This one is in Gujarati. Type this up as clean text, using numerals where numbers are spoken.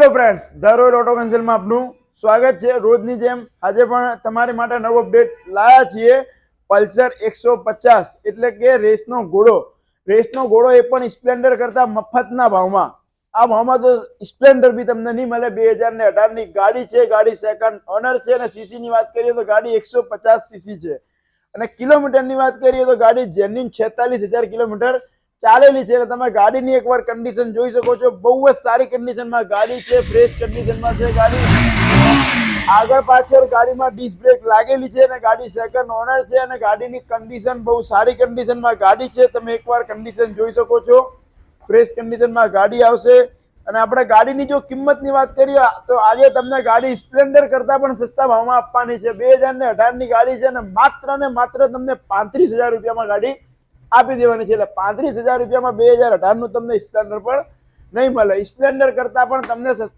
Hello friends, the royal auto કન્સલ્ટમાં આપનું સ્વાગત છે। રોજની જેમ આજે પણ તમારી માટે નવો અપડેટ લાયા છીએ। પલ્સર 150 એટલે કે રેસનો ઘોડો એ પણ સ્પ્લેન્ડર કરતા મફતના ભાવમાં। આ ભાવમાં તો સ્પ્લેન્ડર બી તમને નહીં મળે। 2018 ની ગાડી છે, ગાડી સેકન્ડ ઓનર છે અને સીસી ની વાત કરીએ તો ગાડી 150 સીસી છે અને કિલોમીટરની વાત કરીએ તો ગાડી જેન્યુઇન 46,000 કિલોમીટર ચાલેલી છે। તમે ગાડીની એકવાર કન્ડિશન જોઈ શકો છો। બહુ જ સારી કન્ડિશનમાં ગાડી છે, ફ્રેશ કન્ડિશનમાં છે ગાડી। આગળ પાછળ ગાડીમાં ડિસ્ક બ્રેક લાગેલી છે અને ગાડી સેકન્ડ ઓનર છે અને ગાડીની કન્ડિશન બહુ સારી કન્ડિશનમાં ગાડી છે। તમે એકવાર કન્ડિશન જોઈ શકો છો। ફ્રેશ કન્ડિશનમાં ગાડી આવશે અને આપણે ગાડીની જો કિંમતની વાત કરીએ તો આજે તમને ગાડી સ્પ્લેન્ડર કરતા પણ સસ્તા ભાવમાં આપવાની છે। 2018 ની ગાડી છે અને માત્ર તમને 35,000 રૂપિયામાં ગાડી આપી દેવાની છે। એટલે 35,000 રૂપિયામાં 2018 નું તમને સ્પ્લેન્ડર પણ નહીં મળે। સ્પ્લેન્ડર કરતા પણ તમને